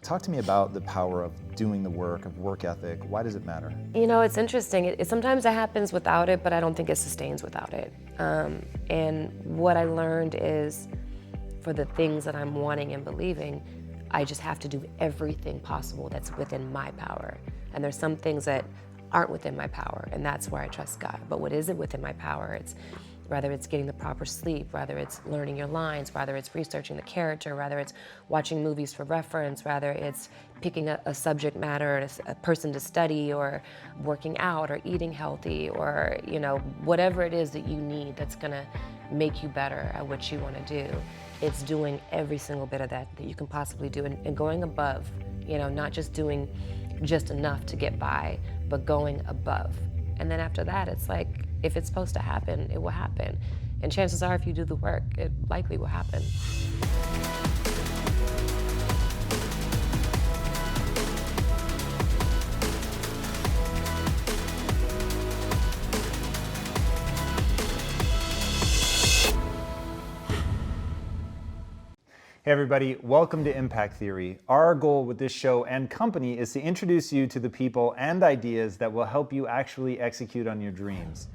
Talk to me about the power of doing the work, of work ethic. Why does it matter? You know, it's interesting. Sometimes it happens without it, but I don't think it sustains without it. And what I learned is for the things that I'm wanting and believing, I just have to do everything possible that's within my power. And there's some things that aren't within my power, and that's where I trust God. But what isn't within my power, it's whether it's getting the proper sleep, whether it's learning your lines, whether it's researching the character, whether it's watching movies for reference, whether it's picking a subject matter, a person to study, or working out, or eating healthy, or whatever it is that you need that's gonna make you better at what you wanna do. It's doing every single bit of that you can possibly do, and going above, not just doing just enough to get by, but going above. And then after that, it's like, if it's supposed to happen, it will happen. And chances are, if you do the work, it likely will happen. Hey everybody, welcome to Impact Theory. Our goal with this show and company is to introduce you to the people and ideas that will help you actually execute on your dreams.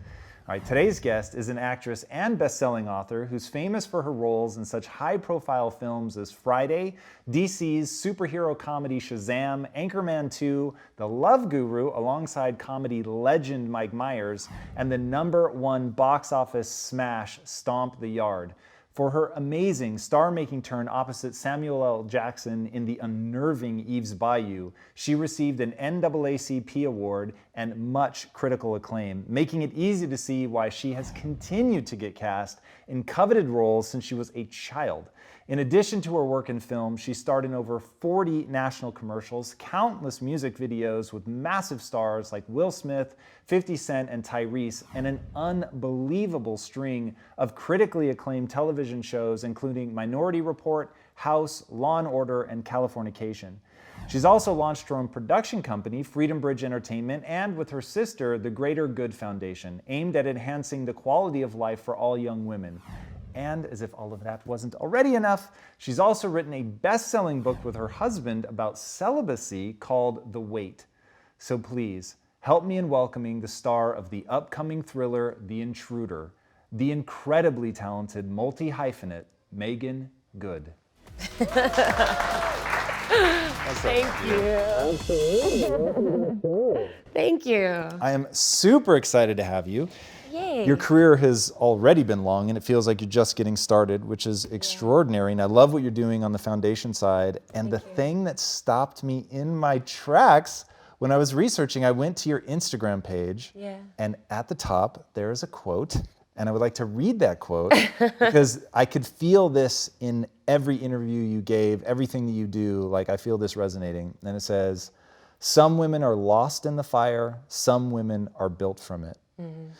All right, today's guest is an actress and best-selling author who's famous for her roles in such high-profile films as Friday, DC's superhero comedy Shazam, Anchorman 2, The Love Guru alongside comedy legend Mike Myers, and the #1 box office smash Stomp the Yard. For her amazing star-making turn opposite Samuel L. Jackson in the unnerving Eve's Bayou, she received an NAACP award and much critical acclaim, making it easy to see why she has continued to get cast in coveted roles since she was a child. In addition to her work in film, she starred in over 40 national commercials, countless music videos with massive stars like Will Smith, 50 Cent, and Tyrese, and an unbelievable string of critically acclaimed television shows, including Minority Report, House, Law and Order, and Californication. She's also launched her own production company, Freedom Bridge Entertainment, and with her sister, the Greater Good Foundation, aimed at enhancing the quality of life for all young women. And as if all of that wasn't already enough, she's also written a best-selling book with her husband about celibacy called The Wait. So please, help me in welcoming the star of the upcoming thriller, The Intruder, the incredibly talented multi-hyphenate, Meagan Good. Thank you. Thank you. I am super excited to have you. Yay. Your career has already been long, and it feels like you're just getting started, which is extraordinary. And I love what you're doing on the foundation side. And the thing that stopped me in my tracks when I was researching, I went to your Instagram page, and at the top, there's a quote. And I would like to read that quote because I could feel this in every interview you gave, everything that you do. Like, I feel this resonating. And it says, "Some women are lost in the fire, some women are built from it." Mm-hmm.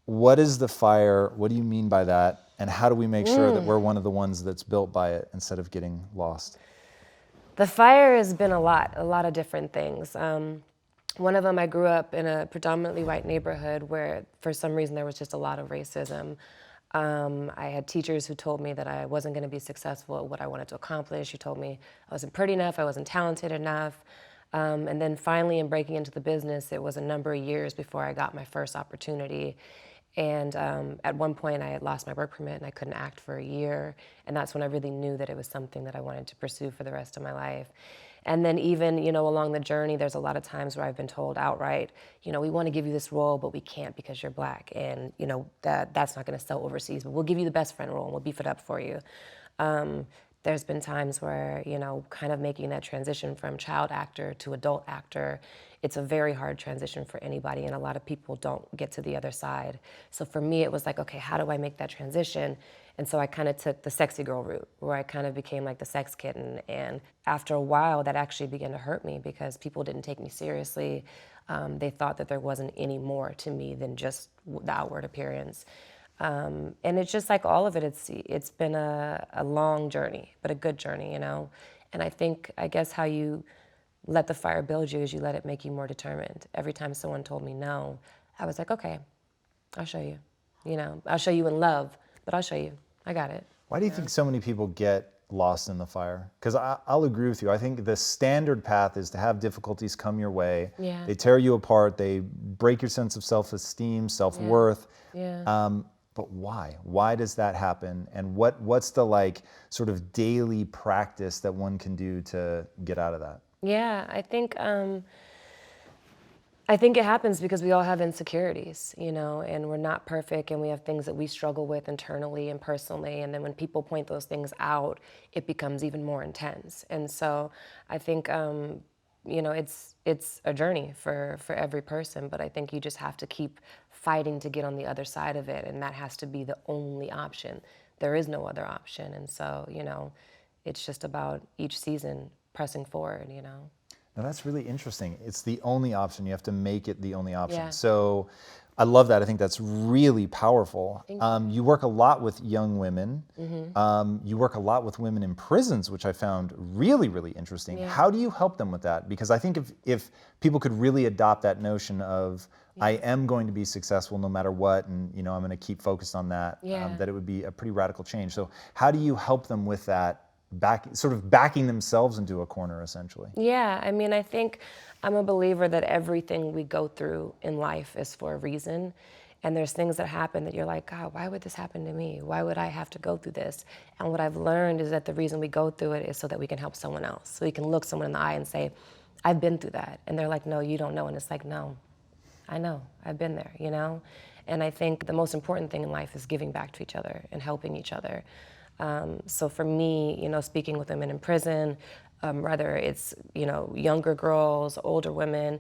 What is the fire? What do you mean by that? And how do we make sure that we're one of the ones that's built by it instead of getting lost? The fire has been a lot of different things. One of them, I grew up in a predominantly white neighborhood where for some reason there was just a lot of racism. I had teachers who told me that I wasn't gonna be successful at what I wanted to accomplish. Who told me I wasn't pretty enough, I wasn't talented enough. And then finally in breaking into the business, it was a number of years before I got my first opportunity. And at one point I had lost my work permit and I couldn't act for a year. And that's when I really knew that it was something that I wanted to pursue for the rest of my life. And then even, along the journey, there's a lot of times where I've been told outright, we want to give you this role, but we can't because you're Black. And, that's not going to sell overseas, but we'll give you the best friend role and we'll beef it up for you. There's been times where, kind of making that transition from child actor to adult actor, it's a very hard transition for anybody, and a lot of people don't get to the other side. So for me, it was like, okay, how do I make that transition? And so I kind of took the sexy girl route, where I kind of became like the sex kitten. And after a while, that actually began to hurt me because people didn't take me seriously. They thought that there wasn't any more to me than just the outward appearance. And it's just like all of it, it's been a long journey, but a good journey, And I guess how you let the fire build you is you let it make you more determined. Every time someone told me no, I was like, okay, I'll show you. I'll show you in love, but I'll show you. I got it. Why do you think so many people get lost in the fire? Because I'll agree with you. I think the standard path is to have difficulties come your way. Yeah. They tear you apart. They break your sense of self-esteem, self-worth. Yeah. But why? Why does that happen? And what's the like sort of daily practice that one can do to get out of that? Yeah, I think it happens because we all have insecurities, you know, and we're not perfect and we have things that we struggle with internally and personally. And then when people point those things out, it becomes even more intense. And so I think, you know, it's a journey for every person, but I think you just have to keep fighting to get on the other side of it. And that has to be the only option. There is no other option. And so, you know, it's just about each season pressing forward, you know. Now that's really interesting. It's the only option. You have to make it the only option. Yeah. So I love that. I think that's really powerful. Thank you. You work a lot with young women. Mm-hmm. You work a lot with women in prisons, which I found really, really interesting. Yeah. How do you help them with that? Because I think if people could really adopt that notion of, I am going to be successful no matter what, and you know, I'm going to keep focused on that, that it would be a pretty radical change. So how do you help them with that? Sort of backing themselves into a corner, essentially. Yeah, I mean, I think I'm a believer that everything we go through in life is for a reason. And there's things that happen that you're like, God, why would this happen to me? Why would I have to go through this? And what I've learned is that the reason we go through it is so that we can help someone else. So we can look someone in the eye and say, I've been through that. And they're like, no, you don't know. And it's like, no, I know, I've been there, you know? And I think the most important thing in life is giving back to each other and helping each other. So for me, you know, speaking with women in prison, whether it's, you know, younger girls, older women,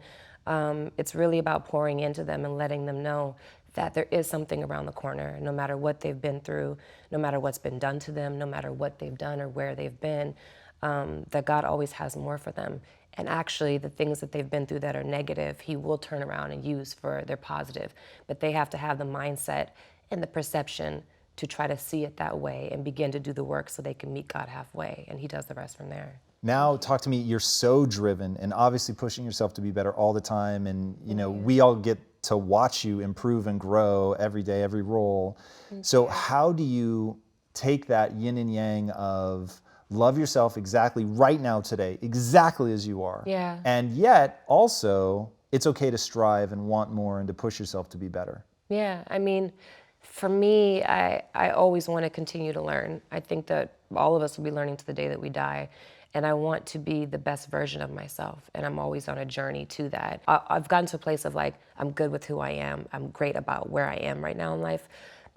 it's really about pouring into them and letting them know that there is something around the corner, no matter what they've been through, no matter what's been done to them, no matter what they've done or where they've been, that God always has more for them. And actually, the things that they've been through that are negative, He will turn around and use for their positive. But they have to have the mindset and the perception to try to see it that way and begin to do the work so they can meet God halfway, and He does the rest from there. Now, talk to me. You're so driven and obviously pushing yourself to be better all the time. And, you know, we all get to watch you improve and grow every day, every role. So how do you take that yin and yang of love yourself exactly right now, today, exactly as you are? Yeah. And yet also it's okay to strive and want more and to push yourself to be better. Yeah, I mean, for me, I always want to continue to learn. I think that all of us will be learning to the day that we die. And I want to be the best version of myself. And I'm always on a journey to that. I've gotten to a place of like, I'm good with who I am. I'm great about where I am right now in life.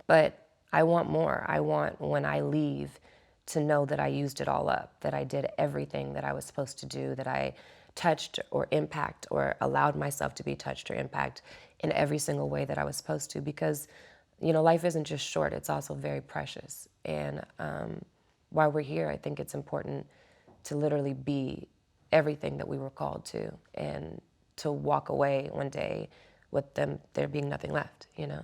But I want more. I want, when I leave, to know that I used it all up, that I did everything that I was supposed to do, that I touched or impact or allowed myself to be touched or impact in every single way that I was supposed to. Because, you know, life isn't just short, it's also very precious. And while we're here, I think it's important to literally be everything that we were called to, and to walk away one day with them there being nothing left, you know.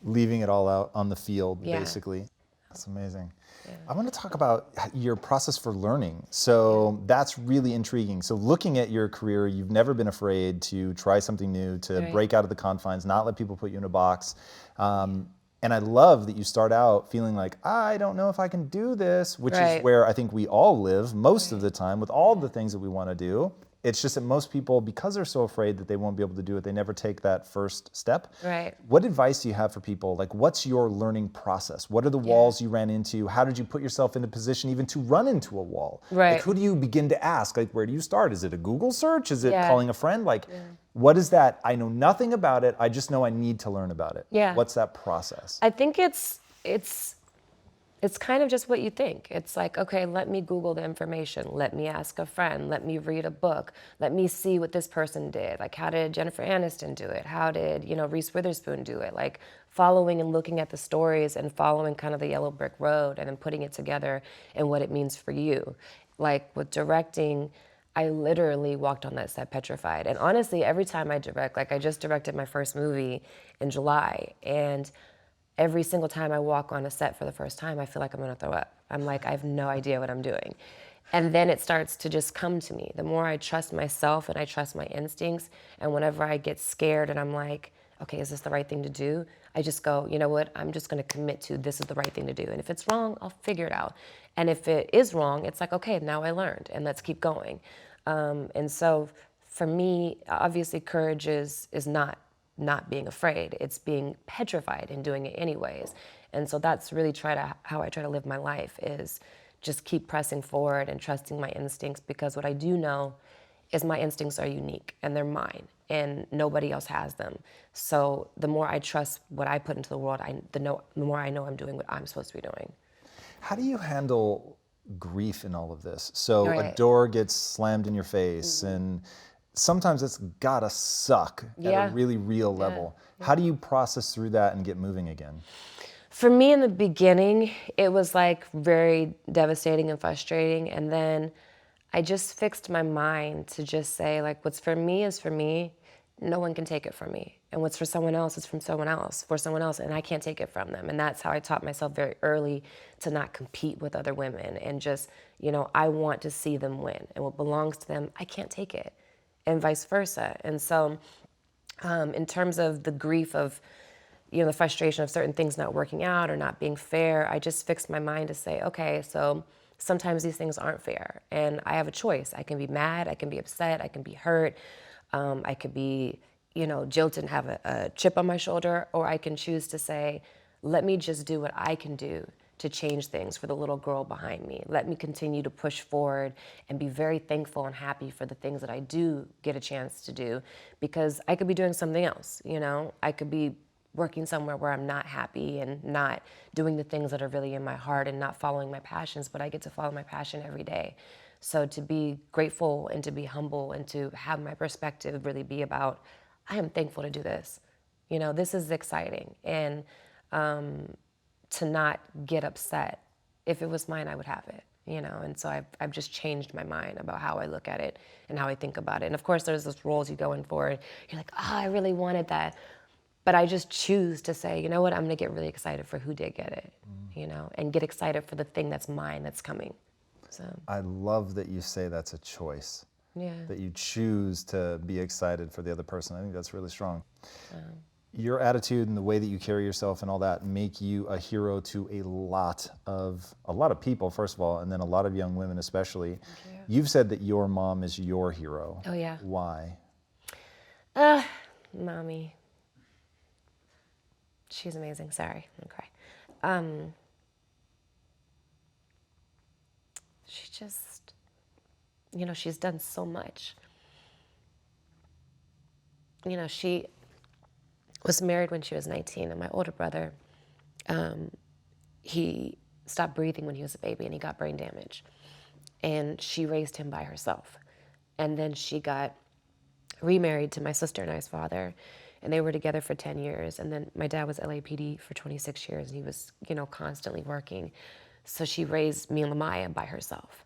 Leaving it all out on the field, Yeah. basically. That's amazing. Yeah. I want to talk about your process for learning. So that's really intriguing. So looking at your career, you've never been afraid to try something new, to Right. break out of the confines, not let people put you in a box. And I love that you start out feeling like, I don't know if I can do this, which is Right. where I think we all live most of the time with all the things that we want to do. It's just that most people, because they're so afraid that they won't be able to do it, they never take that first step. Right. What advice do you have for people? Like, what's your learning process? What are the walls you ran into? How did you put yourself in a position even to run into a wall? Right. Like, who do you begin to ask? Like, where do you start? Is it a Google search? Is it Yeah. calling a friend? Like, what is that? I know nothing about it. I just know I need to learn about it. Yeah. What's that process? I think it's kind of just what you think. It's like, okay, let me Google the information. Let me ask a friend. Let me read a book. Let me see what this person did. Like, how did Jennifer Aniston do it? How did, you know, Reese Witherspoon do it? Like, following and looking at the stories and following kind of the yellow brick road and then putting it together and what it means for you. Like, with directing, I literally walked on that set petrified. And honestly, every time I direct, like, I just directed my first movie in July, and every single time I walk on a set for the first time, I feel like I'm gonna throw up. I'm like, I have no idea what I'm doing. And then it starts to just come to me. The more I trust myself and I trust my instincts, and whenever I get scared and I'm like, okay, is this the right thing to do? I just go, you know what, I'm just gonna commit to this is the right thing to do. And if it's wrong, I'll figure it out. And if it is wrong, it's like, okay, now I learned, and let's keep going. And so for me, obviously courage is not being afraid. It's being petrified and doing it anyways. And so that's really how I try to live my life, is just keep pressing forward and trusting my instincts, because what I do know is my instincts are unique and they're mine and nobody else has them. So the more I trust what I put into the world, the more I know I'm doing what I'm supposed to be doing. How do you handle grief in all of this? So a Right. door gets slammed in your face, and sometimes it's gotta suck at a Yeah. really real level. How do you process through that and get moving again? For me in the beginning, it was like very devastating and frustrating. And then I just fixed my mind to just say, like, what's for me is for me. No one can take it from me. And what's for someone else is from someone else, for someone else, and I can't take it from them. And that's how I taught myself very early to not compete with other women, and just, I want to see them win. And what belongs to them, I can't take it, and vice versa. And so in terms of the grief of, the frustration of certain things not working out or not being fair, I just fixed my mind to say, okay, so sometimes these things aren't fair, and I have a choice. I can be mad, I can be upset, I can be hurt, I could be, jilted and have a chip on my shoulder, or I can choose to say, let me just do what I can do to change things for the little girl behind me. Let me continue to push forward and be very thankful and happy for the things that I do get a chance to do, because I could be doing something else, I could be working somewhere where I'm not happy and not doing the things that are really in my heart and not following my passions, but I get to follow my passion every day. So to be grateful and to be humble and to have my perspective really be about, I am thankful to do this. This is exciting. And to not get upset. If it was mine, I would have it, And so I've just changed my mind about how I look at it and how I think about it. And of course, there's those roles you go in for, and you're like, I really wanted that. But I just choose to say, you know what, I'm gonna get really excited for who did get it, and get excited for the thing that's mine that's coming. So I love that you say that's a choice. yeah. That you choose to be excited for the other person. I think that's really strong. Your attitude and the way that you carry yourself and all that make you a hero to a lot of people, first of all, and then a lot of young women especially. You've said that your mom is your hero. Oh yeah. Why? Mommy. She's amazing. Sorry, I'm gonna cry. She just, she's done so much. She was married when she was 19, and my older brother, he stopped breathing when he was a baby, and he got brain damage. And she raised him by herself. And then she got remarried to my sister and I's father, and they were together for 10 years. And then my dad was LAPD for 26 years, and he was, constantly working. So she raised me and Lamaya by herself.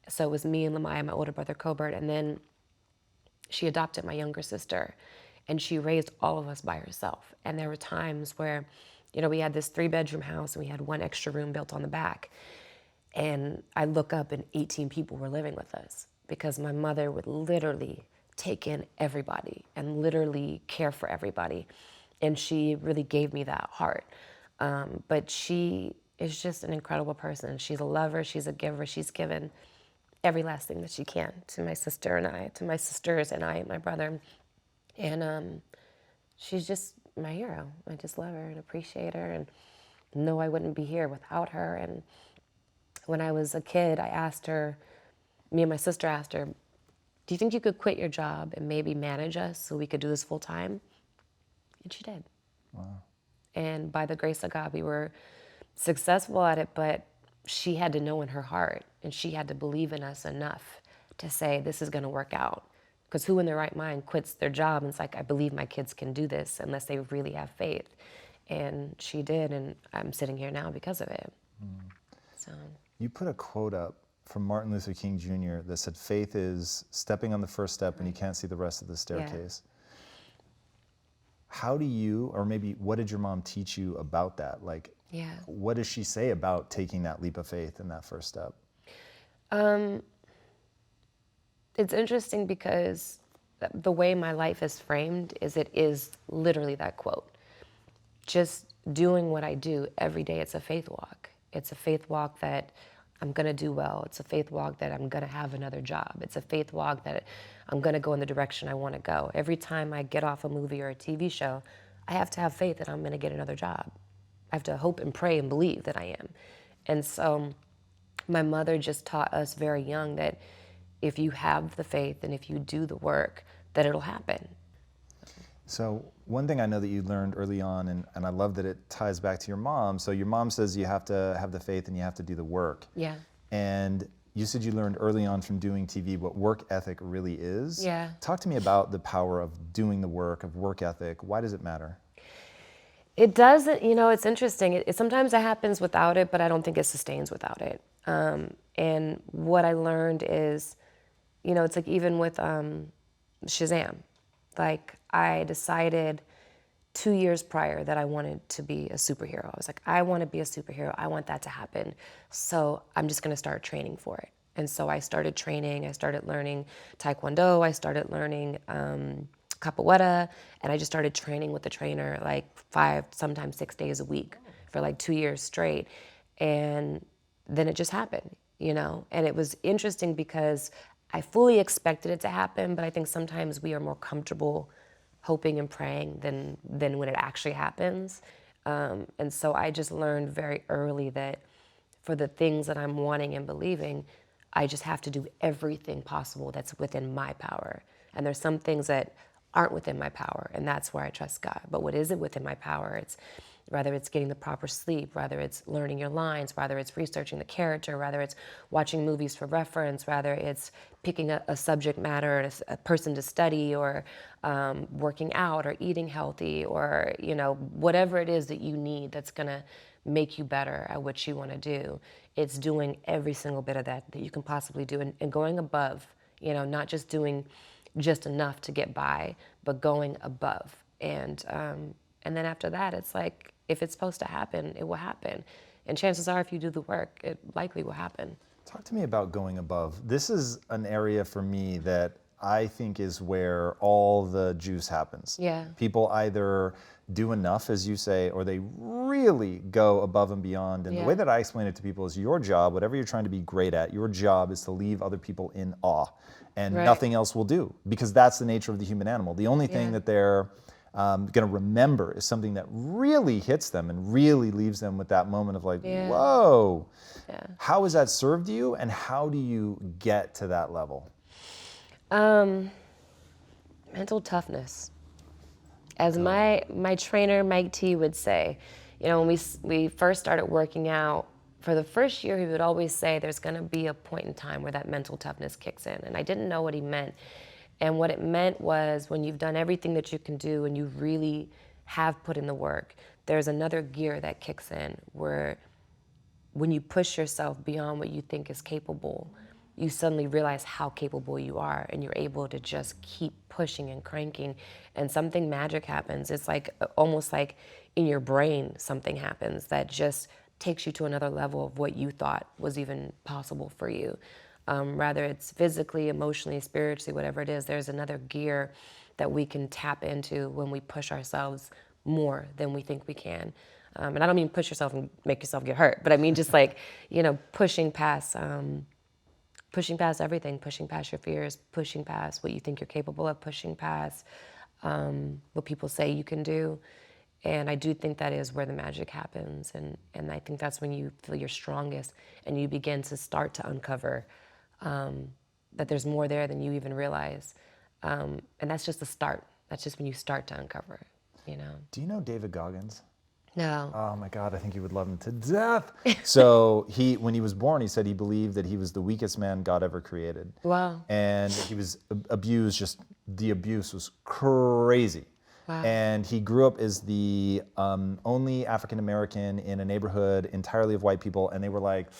So it was me and Lamaya, my older brother, Colbert, and then she adopted my younger sister, and she raised all of us by herself. And there were times where, we had this 3-bedroom house, and we had one extra room built on the back. And I look up, and 18 people were living with us, because my mother would literally take in everybody and literally care for everybody. And she really gave me that heart. But she is just an incredible person. She's a lover, she's a giver. She's given every last thing that she can to my sister and I, to my sisters and I, and my brother. And she's just my hero. I just love her and appreciate her, and know I wouldn't be here without her. And when I was a kid, me and my sister asked her, do you think you could quit your job and maybe manage us so we could do this full time? And she did. Wow. And by the grace of God, we were successful at it, but she had to know in her heart, and she had to believe in us enough to say, this is gonna work out. Because who in their right mind quits their job and it's like, I believe my kids can do this, unless they really have faith. And she did, and I'm sitting here now because of it. So. You put a quote up from Martin Luther King Jr. that said, faith is stepping on the first step and you can't see the rest of the staircase. Yeah. How do you, or maybe what did your mom teach you about that? Like, what does she say about taking that leap of faith in that first step? It's interesting because the way my life is framed is it is literally that quote. Just doing what I do every day, it's a faith walk. It's a faith walk that I'm going to do well. It's a faith walk that I'm going to have another job. It's a faith walk that I'm going to go in the direction I want to go. Every time I get off a movie or a TV show, I have to have faith that I'm going to get another job. I have to hope and pray and believe that I am. And so my mother just taught us very young that if you have the faith and if you do the work, that it'll happen. So one thing I know that you learned early on, and I love that it ties back to your mom. So your mom says you have to have the faith and you have to do the work. Yeah. And you said you learned early on from doing TV what work ethic really is. Yeah. Talk to me about the power of doing the work, of work ethic. Why does it matter? It doesn't, it's interesting. It sometimes it happens without it, but I don't think it sustains without it. And what I learned is, it's like even with Shazam, like I decided 2 years prior that I wanted to be a superhero. I was like, I want to be a superhero. I want that to happen. So I'm just going to start training for it. And so I started training. I started learning Taekwondo. I started learning capoeira. And I just started training with the trainer like 5, sometimes 6 days a week for like 2 years straight. And then it just happened, And it was interesting because I fully expected it to happen, but I think sometimes we are more comfortable hoping and praying than when it actually happens. And so I just learned very early that for the things that I'm wanting and believing, I just have to do everything possible that's within my power. And there's some things that aren't within my power, and that's where I trust God. But what isn't within my power, it's whether it's getting the proper sleep, whether it's learning your lines, whether it's researching the character, whether it's watching movies for reference, whether it's picking a subject matter, a person to study, or working out, or eating healthy, or whatever it is that you need that's gonna make you better at what you want to do. It's doing every single bit of that you can possibly do, and going above. Not just doing just enough to get by, but going above. And then after that, it's like, if it's supposed to happen, it will happen. And chances are, if you do the work, it likely will happen. Talk to me about going above. This is an area for me that I think is where all the juice happens. Yeah. People either do enough, as you say, or they really go above and beyond. And the way that I explain it to people is your job, whatever you're trying to be great at, your job is to leave other people in awe. And nothing else will do, because that's the nature of the human animal. The only thing that they're going to remember is something that really hits them and really leaves them with that moment of like, whoa. Yeah. How has that served you, and how do you get to that level? Mental toughness. As my trainer, Mike T, would say, when we first started working out, for the first year, he would always say there's going to be a point in time where that mental toughness kicks in. And I didn't know what he meant. And what it meant was when you've done everything that you can do and you really have put in the work, there's another gear that kicks in where when you push yourself beyond what you think is capable, you suddenly realize how capable you are, and you're able to just keep pushing and cranking, and something magic happens. It's like almost like in your brain something happens that just takes you to another level of what you thought was even possible for you. Rather it's physically, emotionally, spiritually, whatever it is, there's another gear that we can tap into when we push ourselves more than we think we can. And I don't mean push yourself and make yourself get hurt, but I mean just like, pushing past everything, pushing past your fears, pushing past what you think you're capable of, pushing past what people say you can do. And I do think that is where the magic happens. And I think that's when you feel your strongest and you begin to start to uncover that there's more there than you even realize. And that's just the start. That's just when you start to uncover it, Do you know David Goggins? No. Oh my God, I think you would love him to death. So when he was born, he said he believed that he was the weakest man God ever created. Wow. And he was abused, the abuse was crazy. Wow. And he grew up as the only African American in a neighborhood entirely of white people, and they were like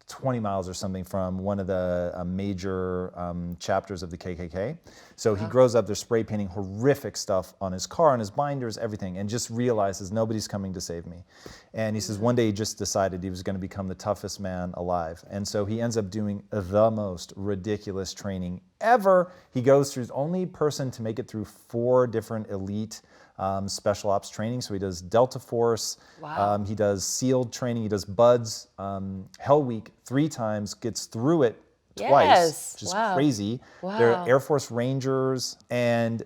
20 miles or something from one of the major chapters of the KKK. So he grows up, they're spray painting horrific stuff on his car, on his binders, everything, and just realizes nobody's coming to save me. And he says one day he just decided he was going to become the toughest man alive. And so he ends up doing the most ridiculous training ever. He goes through, the only person to make it through 4 different elite special ops training. So he does Delta Force. Wow. He does SEAL training. He does Buds, Hell Week 3 times, gets through it twice, Yes. which is Wow. crazy. Wow. They're Air Force Rangers, and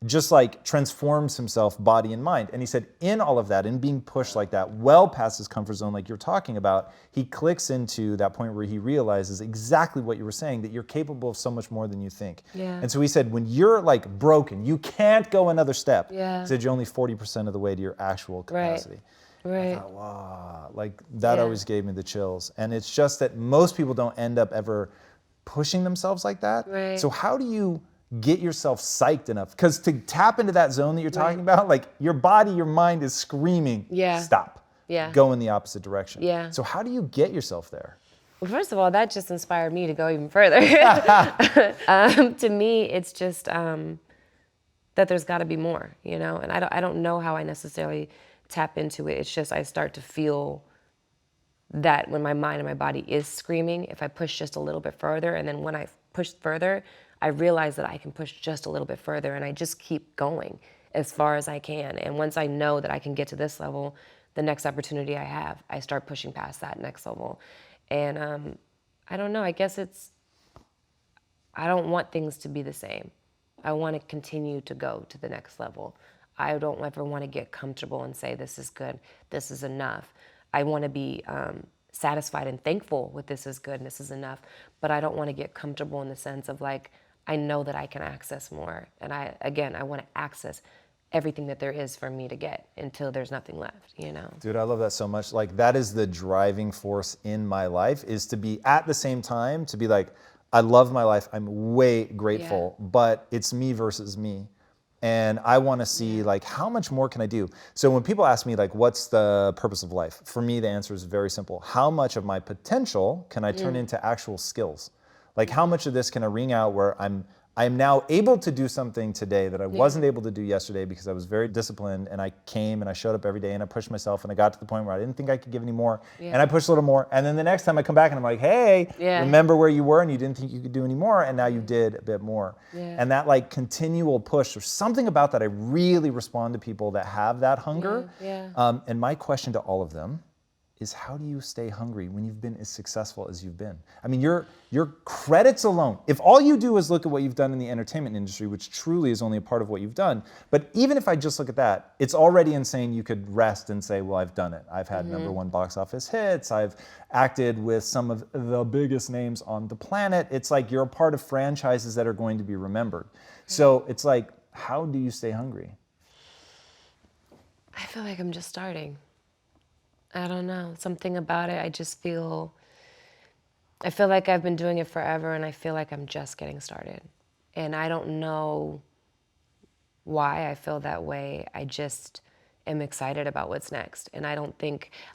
just like transforms himself body and mind. And he said in all of that, in being pushed like that, well past his comfort zone like you're talking about, he clicks into that point where he realizes exactly what you were saying, that you're capable of so much more than you think. Yeah. And so he said, when you're like broken, you can't go another step. Yeah. He said you're only 40% of the way to your actual capacity. Right. I thought, wow, like that Yeah. always gave me the chills. And it's just that most people don't end up ever pushing themselves like that. Right. So how do you get yourself psyched enough? Because to tap into that zone that you're talking about, like your body, your mind is screaming, Yeah. stop, Yeah. go in the opposite direction. Yeah. So how do you get yourself there? Well, first of all, that just inspired me to go even further. To me, it's just that there's got to be more, you know? And I don't know how I necessarily tap into it. It's just I start to feel that when my mind and my body is screaming, if I push just a little bit further, and then when I push further, I realize that I can push just a little bit further, and I just keep going as far as I can. And once I know that I can get to this level, the next opportunity I have, I start pushing past that next level. And I don't know, I guess I don't want things to be the same. I want to continue to go to the next level. I don't ever want to get comfortable and say, this is good, this is enough. I want to be satisfied and thankful with this is good and this is enough, but I don't want to get comfortable in the sense of like, I know that I can access more. And I want to access everything that there is for me to get until there's nothing left, you know? Dude, I love that so much. Like that is the driving force in my life, is to be at the same time, to be like, I love my life, I'm way grateful, but it's me versus me. And I want to see like, how much more can I do? So when people ask me like, what's the purpose of life? For me, the answer is very simple. How much of my potential can I turn into actual skills? Like how much of this can I wring out where I'm now able to do something today that I wasn't able to do yesterday because I was very disciplined, and I came and I showed up every day and I pushed myself, and I got to the point where I didn't think I could give any more, and I pushed a little more, and then the next time I come back and I'm like, hey, remember where you were and you didn't think you could do any more, and now you did a bit more. And that like continual push, there's something about that I really respond to people that have that hunger. And my question to all of them is, how do you stay hungry when you've been as successful as you've been? I mean, your credits alone, if all you do is look at what you've done in the entertainment industry, which truly is only a part of what you've done, but even if I just look at that, it's already insane. You could rest and say, well, I've done it. I've had #1 box office hits. I've acted with some of the biggest names on the planet. It's like you're a part of franchises that are going to be remembered. So it's like, how do you stay hungry? I feel like I'm just starting. I don't know, something about it, I feel like I've been doing it forever, and I feel like I'm just getting started. And I don't know why I feel that way. I just am excited about what's next. And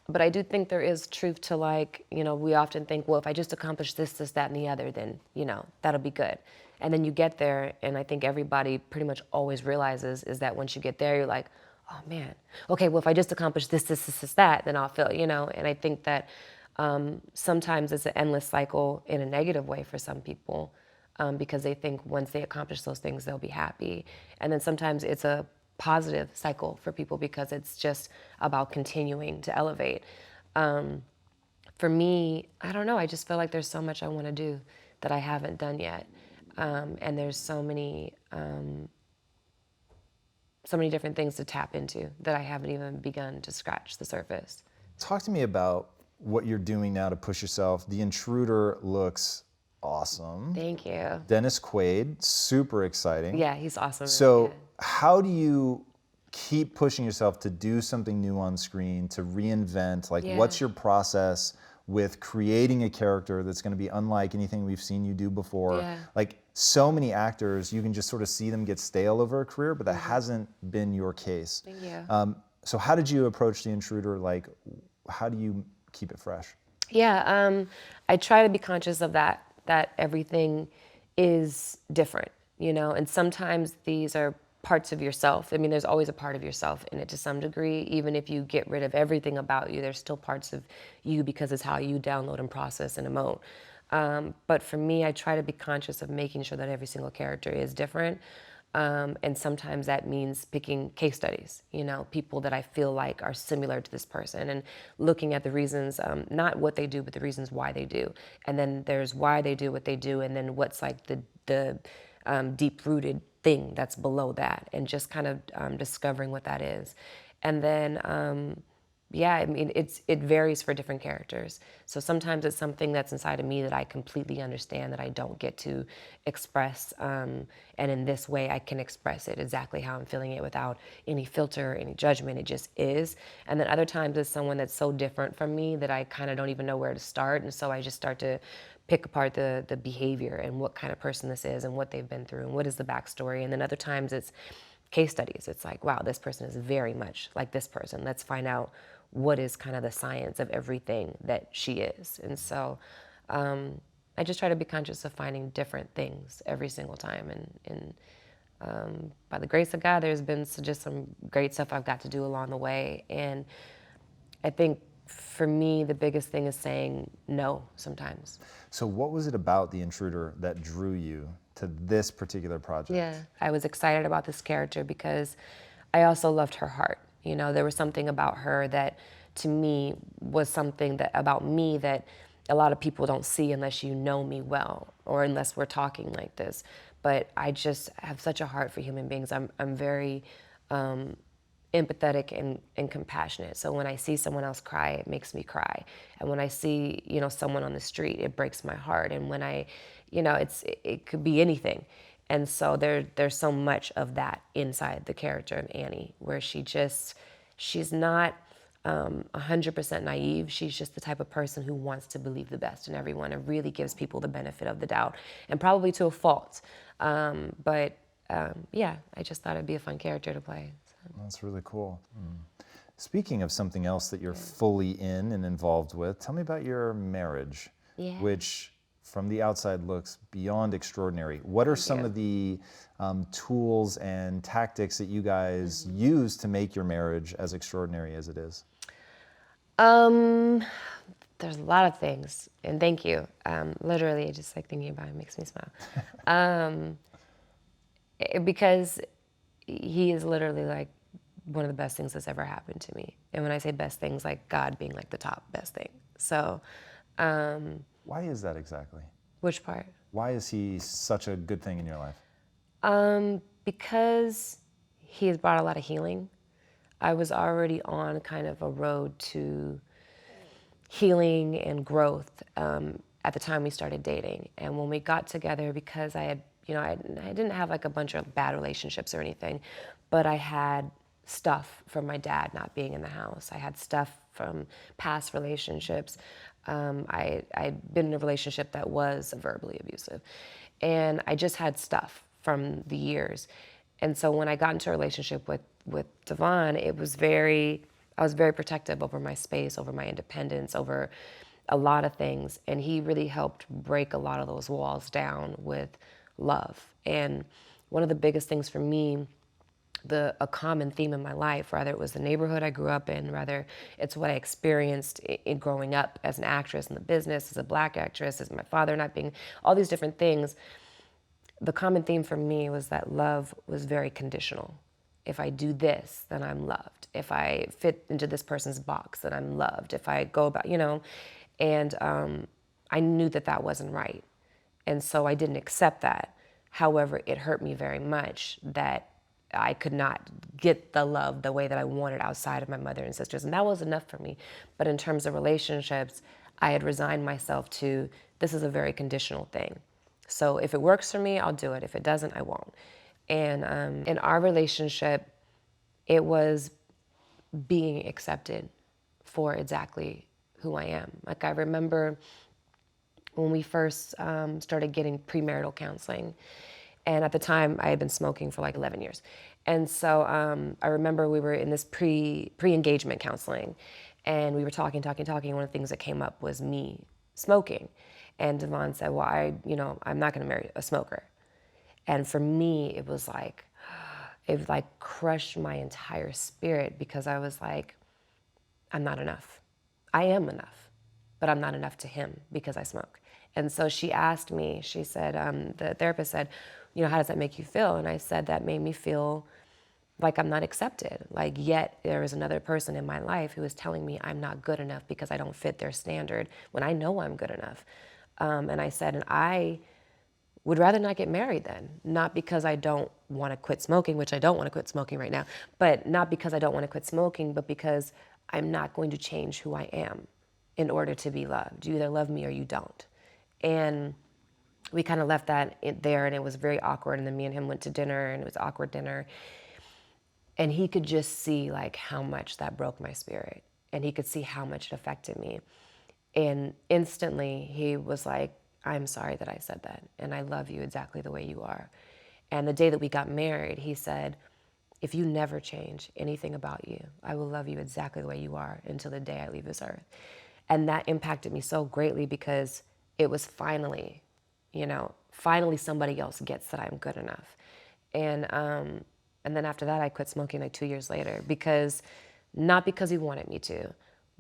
but I do think there is truth to, like, you know, we often think, well, if I just accomplish this, this, that, and the other, then, you know, that'll be good. And then you get there, and I think everybody pretty much always realizes is that once you get there, you're like, oh man, okay, well, if I just accomplish this, this, this, this, that, then I'll feel, you know. And I think that sometimes it's an endless cycle in a negative way for some people, because they think once they accomplish those things, they'll be happy. And then sometimes it's a positive cycle for people because it's just about continuing to elevate. For me, I don't know, I just feel like there's so much I want to do that I haven't done yet. And there's so many different things to tap into that I haven't even begun to scratch the surface. Talk to me about what you're doing now to push yourself. The Intruder looks awesome. Thank you. Dennis Quaid, super exciting. Yeah, he's awesome. So really how do you keep pushing yourself to do something new on screen, to reinvent? Like, what's your process with creating a character that's going to be unlike anything we've seen you do before? Like, so many actors, you can just sort of see them get stale over a career, but that hasn't been your case. Thank you. So how did you approach The Intruder? Like, how do you keep it fresh? Yeah, I try to be conscious of that everything is different, you know, and sometimes these are parts of yourself. I mean, there's always a part of yourself in it to some degree. Even if you get rid of everything about you, there's still parts of you because it's how you download and process and emote. But for me, I try to be conscious of making sure that every single character is different. And sometimes that means picking case studies, people that I feel like are similar to this person and looking at the reasons, not what they do, but the reasons why they do. And then there's why they do what they do, and then what's like the deep-rooted thing that's below that, and just kind of discovering what that is. And then yeah, I mean, it varies for different characters. So sometimes it's something that's inside of me that I completely understand that I don't get to express, and in this way I can express it exactly how I'm feeling it without any filter, any judgment. It just is. And then other times it's someone that's so different from me that I kind of don't even know where to start, and so I just start to pick apart the behavior and what kind of person this is and what they've been through and what is the backstory. And then other times it's case studies. It's like, wow, this person is very much like this person. Let's find out what is kind of the science of everything that she is. And so I just try to be conscious of finding different things every single time. And by the grace of God, there's been just some great stuff I've got to do along the way. And I think for me, the biggest thing is saying no sometimes. So what was it about The Intruder that drew you to this particular project? Yeah, I was excited about this character because I also loved her heart. There was something about her that to me was something that about me that a lot of people don't see unless you know me well or unless we're talking like this. But I just have such a heart for human beings. I'm very empathetic and compassionate. So when I see someone else cry, it makes me cry. And when I see, someone on the street, it breaks my heart. And when I, it could be anything. And so there's so much of that inside the character of Annie, where she's not 100% naive. She's just the type of person who wants to believe the best in everyone and really gives people the benefit of the doubt, and probably to a fault. Yeah, I just thought it'd be a fun character to play. So. That's really cool. Speaking of something else that you're fully in and involved with, tell me about your marriage, which from the outside looks beyond extraordinary. What are some of the tools and tactics that you guys use to make your marriage as extraordinary as it is? There's a lot of things, and thank you. Literally, just like thinking about it makes me smile. Because he is literally like one of the best things that's ever happened to me. And when I say best things, like God being like the top best thing. So. Why is that exactly? Which part? Why is he such a good thing in your life? Because he has brought a lot of healing. I was already on kind of a road to healing and growth at the time we started dating. And when we got together, because I had, I didn't have like a bunch of bad relationships or anything, but I had stuff from my dad not being in the house. I had stuff from past relationships. I'd been in a relationship that was verbally abusive, and I just had stuff from the years. And so when I got into a relationship with Devon, I was very protective over my space, over my independence, over a lot of things. And he really helped break a lot of those walls down with love. And one of the biggest things for me, a common theme in my life, whether it was the neighborhood I grew up in, whether it's what I experienced in growing up as an actress in the business, as a Black actress, as my father not being, all these different things, the common theme for me was that love was very conditional. If I do this, then I'm loved. If I fit into this person's box, then I'm loved. If I go about, and I knew that wasn't right. And so I didn't accept that. However, it hurt me very much that I could not get the love the way that I wanted outside of my mother and sisters. And that was enough for me. But in terms of relationships, I had resigned myself to, this is a very conditional thing. So if it works for me, I'll do it. If it doesn't, I won't. And in our relationship, it was being accepted for exactly who I am. Like I remember when we first started getting premarital counseling, and at the time, I had been smoking for like 11 years. And so I remember we were in this pre-engagement counseling, and we were talking. And one of the things that came up was me smoking. And Devon said, well, I'm not gonna marry a smoker. And for me, it crushed my entire spirit, because I was like, I'm not enough. I am enough, but I'm not enough to him because I smoke. And so she asked me, she said, the therapist said, you know, how does that make you feel? And I said, that made me feel like I'm not accepted. Like, yet there is another person in my life who is telling me I'm not good enough because I don't fit their standard when I know I'm good enough. And I said, and I would rather not get married then, not because I don't want to quit smoking, which I don't want to quit smoking right now, but not because I don't want to quit smoking, but because I'm not going to change who I am in order to be loved. You either love me or you don't. And we kind of left that there, and it was very awkward. And then me and him went to dinner, and it was awkward dinner. And he could just see like how much that broke my spirit, and he could see how much it affected me. And instantly he was like, I'm sorry that I said that, and I love you exactly the way you are. And the day that we got married, he said, if you never change anything about you, I will love you exactly the way you are until the day I leave this earth. And that impacted me so greatly because it was finally, you know, finally somebody else gets that I'm good enough. And then after that, I quit smoking like 2 years later, because not because he wanted me to,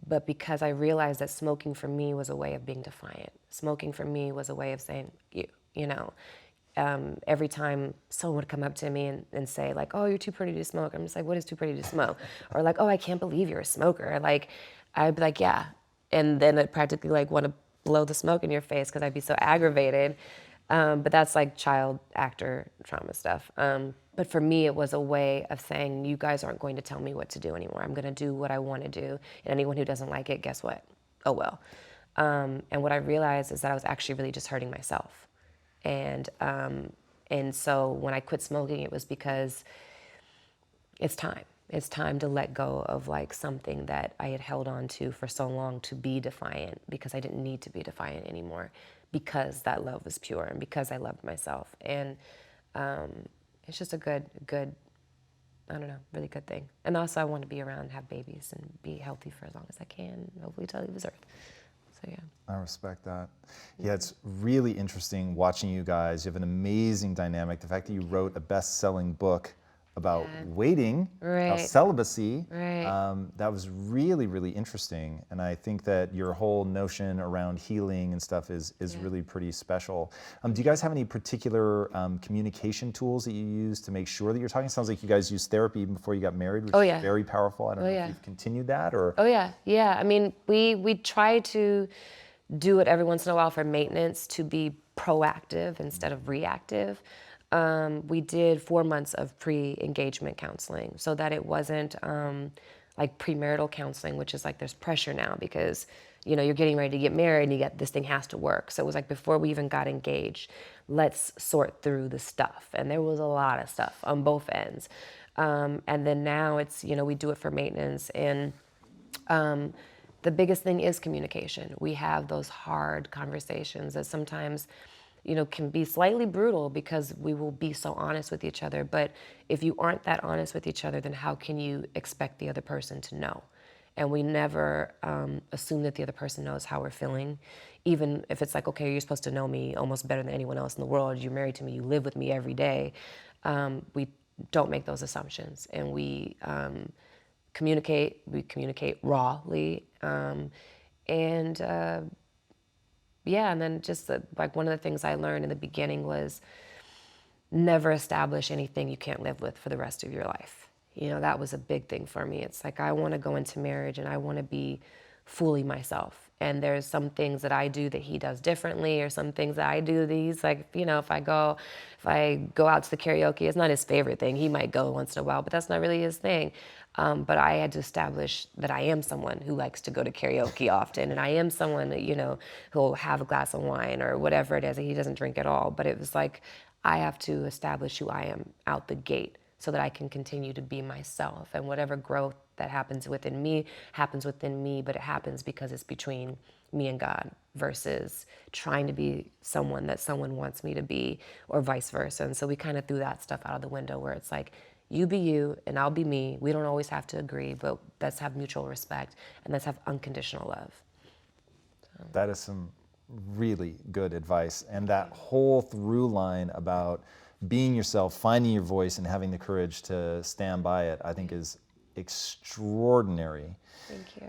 but because I realized that smoking for me was a way of being defiant. Smoking for me was a way of saying, you know, every time someone would come up to me and say like, oh, you're too pretty to smoke. I'm just like, what is too pretty to smoke? Or like, oh, I can't believe you're a smoker. Like, I'd be like, yeah. And then I'd practically like want to blow the smoke in your face because I'd be so aggravated. But that's like child actor trauma stuff. But for me, it was a way of saying, you guys aren't going to tell me what to do anymore. I'm going to do what I want to do. And anyone who doesn't like it, guess what? Oh, well. And what I realized is that I was actually really just hurting myself. And so when I quit smoking, it was because it's time. It's time to let go of like something that I had held on to for so long to be defiant, because I didn't need to be defiant anymore, because that love was pure and because I loved myself. And it's just a good, I don't know, really good thing. And also I want to be around, have babies, and be healthy for as long as I can, hopefully till I leave this earth. So yeah. I respect that. Yeah, it's really interesting watching you guys. You have an amazing dynamic. The fact that you wrote a best-selling book about waiting, about celibacy, that was really, really interesting. And I think that your whole notion around healing and stuff is really pretty special. Do you guys have any particular communication tools that you use to make sure that you're talking? It sounds like you guys used therapy even before you got married, which is very powerful. I don't know if you've continued that or... Oh yeah, yeah. I mean, we try to do it every once in a while for maintenance, to be proactive instead of reactive. We did 4 months of pre-engagement counseling so that it wasn't like premarital counseling, which is like there's pressure now because, you know, you're getting ready to get married and you get this thing has to work. So it was like before we even got engaged, let's sort through the stuff. And there was a lot of stuff on both ends. And then now it's, you know, we do it for maintenance. And the biggest thing is communication. We have those hard conversations that sometimes, you know, can be slightly brutal because we will be so honest with each other. But if you aren't that honest with each other, then how can you expect the other person to know? And we never assume that the other person knows how we're feeling. Even if it's like, okay, you're supposed to know me almost better than anyone else in the world. You're married to me, you live with me every day. We don't make those assumptions. And we communicate rawly. Yeah, and then just like one of the things I learned in the beginning was never establish anything you can't live with for the rest of your life. You know, that was a big thing for me. It's like I want to go into marriage and I want to be fully myself. And there's some things that I do that he does differently, or some things that I do that he's like, you know, if I go out to the karaoke, it's not his favorite thing. He might go once in a while, but that's not really his thing. But I had to establish that I am someone who likes to go to karaoke often, and I am someone that, you know, who'll have a glass of wine or whatever it is. He doesn't drink at all, but it was like I have to establish who I am out the gate so that I can continue to be myself, and whatever growth that happens within me, but it happens because it's between me and God versus trying to be someone that someone wants me to be, or vice versa. And so we kind of threw that stuff out of the window, where it's like, you be you and I'll be me. We don't always have to agree, but let's have mutual respect and let's have unconditional love. So. That is some really good advice. And that whole through line about being yourself, finding your voice, and having the courage to stand by it, I think is extraordinary. Thank you.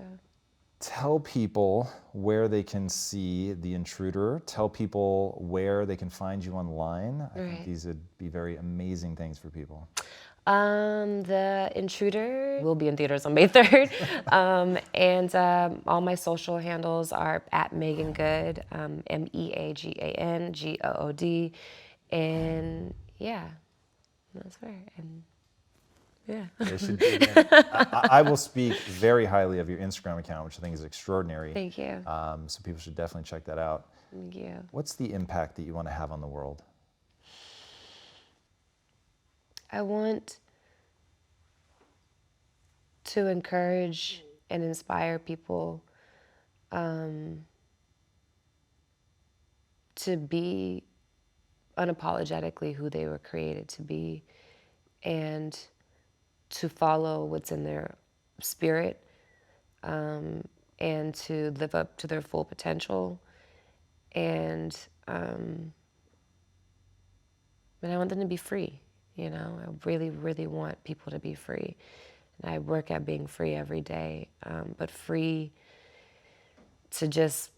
tell people where they can see The Intruder. Tell people where they can find you online. I think these would be very amazing things for people. The Intruder will be in theaters on May 3rd. All my social handles are at Meagan Good, MEAGANGOOD. And yeah, that's where. And yeah. They should do that. I will speak very highly of your Instagram account, which I think is extraordinary. Thank you. So people should definitely check that out. Thank you. What's the impact that you want to have on the world? I want to encourage and inspire people to be unapologetically who they were created to be, and to follow what's in their spirit, and to live up to their full potential. And I want them to be free, you know? I really, really want people to be free. And I work at being free every day, but free to just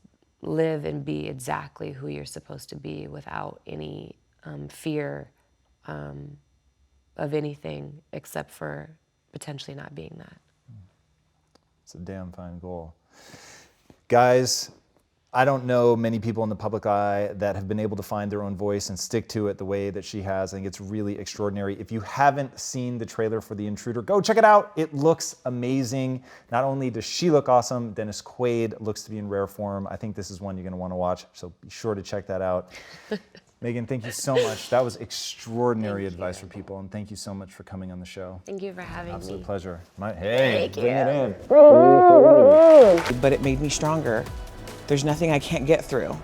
live and be exactly who you're supposed to be without any fear of anything except for potentially not being that. It's a damn fine goal. Guys, I don't know many people in the public eye that have been able to find their own voice and stick to it the way that she has. I think it's really extraordinary. If you haven't seen the trailer for The Intruder, go check it out. It looks amazing. Not only does she look awesome, Dennis Quaid looks to be in rare form. I think this is one you're gonna wanna watch, so be sure to check that out. Meagan, thank you so much. That was extraordinary advice for people, and thank you so much for coming on the show. Thank you for having me. Absolute pleasure. Hey, Thank bring you. it in. But it made me stronger. There's nothing I can't get through.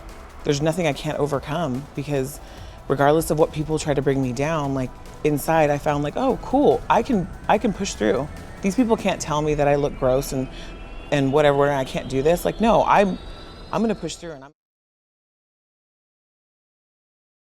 There's nothing I can't overcome, because regardless of what people try to bring me down, like inside I found like, oh, cool, I can push through. These people can't tell me that I look gross and whatever, and I can't do this. Like, no, I'm gonna push through, and I'm